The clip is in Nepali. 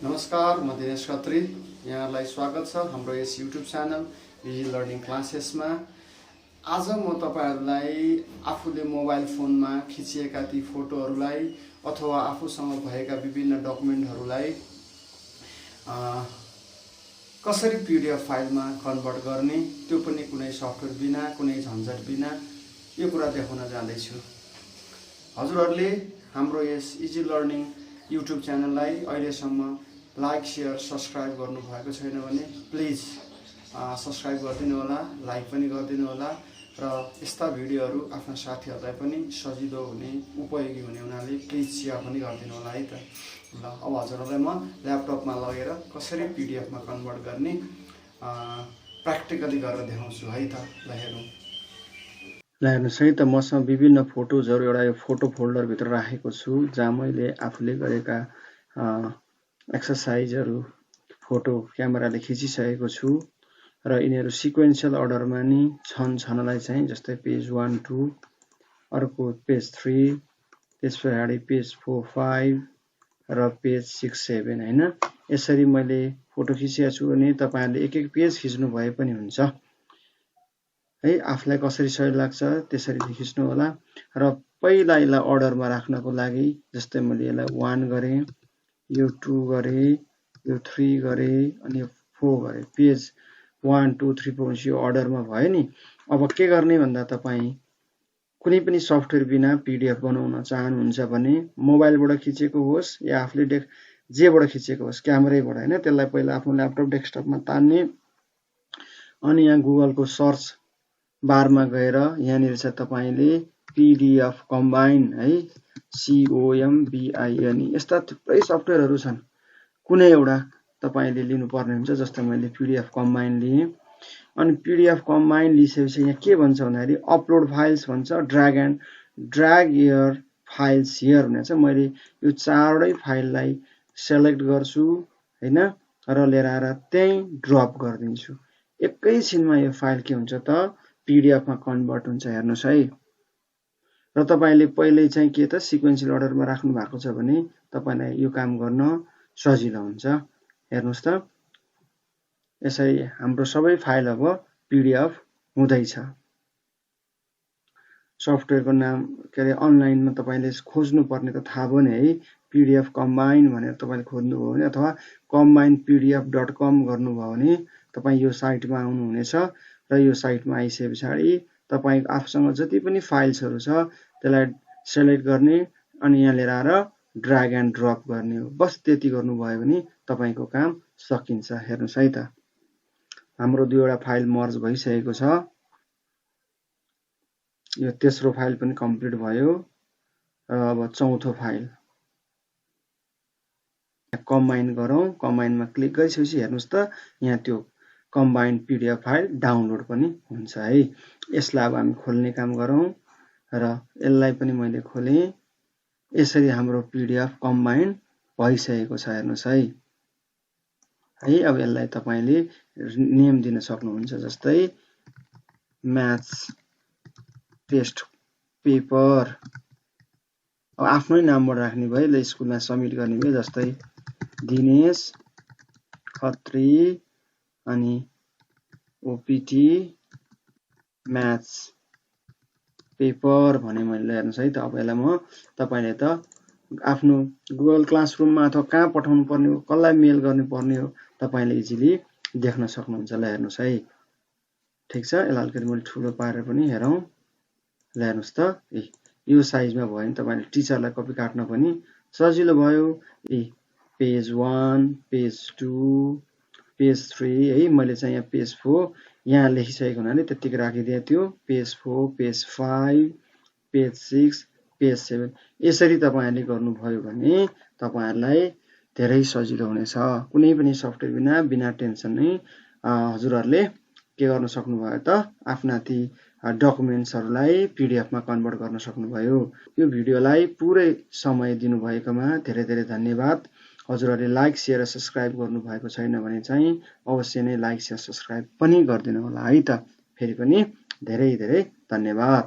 नमस्कार, म दिनेश खत्री। यहाँलाई स्वागत छ हाम्रो यस युट्युब च्यानल इजी लर्निङ क्लासेसमा। आज म तपाईहरुलाई आफूले मोबाइल फोनमा खिचिएका ती फोटोहरुलाई अथवा आफूसँग भएका विभिन्न डकुमेन्टहरुलाई कसरी पीडीएफ फाइलमा कन्भर्ट गर्ने, त्यो पनि कुनै सफ्टवेयर बिना, कुनै झन्झट बिना, यो कुरा देखाउन जाँदैछु। हजुरहरुले हाम्रो यस इजी लर्निङ युट्युब च्यानललाई अहिलेसम्म लाइक, शेयर, सब्स्क्राइब गर्नु भएको छैन भने प्लिज सब्स्क्राइब गरिदिनु होला, लाइक पनि गरिदिनु होला र यस्ता भिडियोहरू आफ्ना साथीहरूलाई पनि सजिलो हुने, उपयोगी हुने हुनाले प्लिज शेयर पनि गरिदिनु होला है त। ल अब हजुरहरूलाई म ल्यापटपमा लगेर कसरी पीडीएफमा कन्भर्ट गर्ने प्र्याक्टिकली गरेर देखाउँछु है त। ल हेरौँ। ल हेर्नुहोस् है त, मसँग विभिन्न फोटोजहरू एउटा यो फोटो फोल्डरभित्र राखेको छु, जहाँ मैले आफूले गरेका एक्सरसाइजहरू फोटो क्यामेराले खिचिसकेको छु र यिनीहरू सिक्वेन्शियल अर्डरमा नि छनलाई चाहिँ, जस्तै पेज 1 2, अर्को पेज 3, त्यस पछाडि पेज 4 5 र पेज 6 7 हैन। यसरी मैले फोटो खिचेको छु भने तपाईहरुले एक एक पेज खिच्नु भए पनि हुन्छ है। आफुलाई कसरी सही लाग्छ त्यसरी खिच्नु होला र पहिला यसलाई अर्डरमा राख्नको लागि, जस्तै मैले यसलाई 1 गरे, यो 2 गरे, यो 3 गरे अनि यो 4 गरे। पेज 1 2 3 4 यो अर्डरमा भयो नि। अब के गर्ने भन्दा तपाई कुनै पनि सफ्टवेयर बिना पीडीएफ बनाउन चाहनुहुन्छ भने मोबाइलबाट खिचेको होस् या आफूले जेबाट खिचेको होस्, क्यामेराबाट हैन, त्यसलाई पहिला आफ्नो ल्यापटप डेस्कटपमा तान्ने अनि यहाँ गुगलको सर्च बारमा गएर यहाँनिर चाहिँ तपाईले पीडीएफ कम्बाइन है, COMBINE यस्ता थुप्रै सफ्टवेयरहरू छन्। कुनै एउटा तपाईले लिनु पर्ने हुन्छ। जस्तै मैले पीडीएफ कम्बाइन लिए अनि पीडीएफ कम्बाइन लिएपछि यहाँ के भन्छ भन्दाखेरि अपलोड फाइल्स भन्छ, ड्र्याग योर फाइल्स हियर भनेछ। मैले यो चारवटै फाइललाई सेलेक्ट गर्छु हैन र लिएर आएर त्यही ड्रप गर्दिन्छु। एकैछिनमा यो फाइल के हुन्छ त पीडीएफ मा कन्भर्ट हुन्छ। हेर्नुस् है। र तपाईले पहिले चाहिँ के त सिक्वेन्शियल अर्डरमा राख्नु भएको छ भने तपाईलाई यो काम गर्न सजिलो हुन्छ। हेर्नुस् त, यसरी हाम्रो सबै फाइल अब पीडीएफ हुँदैछ। सफ्टवेयरको नाम के अरे अनलाइनमा तपाईले खोज्नु पर्ने त थाहा भयो नि है। पीडीएफ कम्बाइन भनेर तपाईले खोज्नुभयो भने अथवा combinepdf.com गर्नुभयो भने तपाई यो साइटमा आउनु हुनेछ र यो साइटमा आइसके पछाडी तपाई आफूसँग जति पनि फाइल्सहरु छ त्यसलाई सेलेक्ट गर्ने अनि यहाँ लिएर आएर ड्र्याग एन्ड ड्रप गर्ने हो। बस त्यति गर्नुभयो भने तपाईको काम सकिन्छ। हेर्नुस् है त, हाम्रो दुईवटा फाइल मर्ज भइसकेको छ। यो तेस्रो फाइल पनि कम्प्लिट भयो र अब चौथो फाइल कम्बाइन गरौँ। कम्बाइनमा क्लिक गरिसकेपछि हेर्नुस् त यहाँ त्यो कम्बाइन पीडीएफ फाइल डाउनलोड पनि हुन्छ है। यसलाई अब हामी खोल्ने काम गरौँ र यसलाई पनि मैले खोले। यसरी हाम्रो पीडीएफ कम्बाइन भइसकेको छ। हेर्नुस् है। अब यसलाई तपाईले नेम दिन सक्नुहुन्छ। जस्तै म्याथ्स टेस्ट पेपर, अब आफ्नै नामबाट राख्ने भयो। ल स्कुलमा सबमिट गर्ने भयो। जस्तै दिनेश खत्री अनि ओपीटी म्याथ्स पेपर भने मैले। हेर्नुस् है त, अब यसलाई म तपाईले त आफ्नो गुगल क्लासरुममा अथवा कहाँ पठाउनु पर्ने हो, कसलाई मेल गर्नु पर्ने हो, तपाईले इजिली देख्न सक्नुहुन्छ। ल हेर्नुस् है। ठीक छ। यसलाई अलिकति मैले ठुलो पारेर पनि हेरौँ। ल हेर्नुस् त, यो साइजमा भयो भने तपाईले टिचरलाई कपी काट्न पनि सजिलो भयो। पेज 1 पेज 2 पेज 3 है। मैले चाहिँ यहाँ पेज 4 यहाँ लेखिसकेको हुनाले त्यतिकै राखिदिए थियो। पेज 4 पेज 5 पेज 6 पेज 7 यसरी तपाईहरुले गर्नुभयो भने तपाईहरुलाई धेरै सजिलो हुनेछ। कुनै पनि सफ्टवेयर बिना टेन्सन नै हजुरहरुले के गर्न सक्नुभयो त आफ्ना ती डकुमेन्ट्सहरुलाई पीडीएफ मा कन्भर्ट गर्न सक्नुभयो। यो भिडियोलाई पुरै समय दिनुभएकोमा धेरै धेरै धन्यवाद। हजुरहरुले लाइक, शेयर र सब्स्क्राइब गर्नु भएको छैन भने चाहिँ अवश्य नै लाइक, शेयर, सब्स्क्राइब पनि गरिदिनु होला है त। फेरि पनि धेरै धेरै धन्यवाद।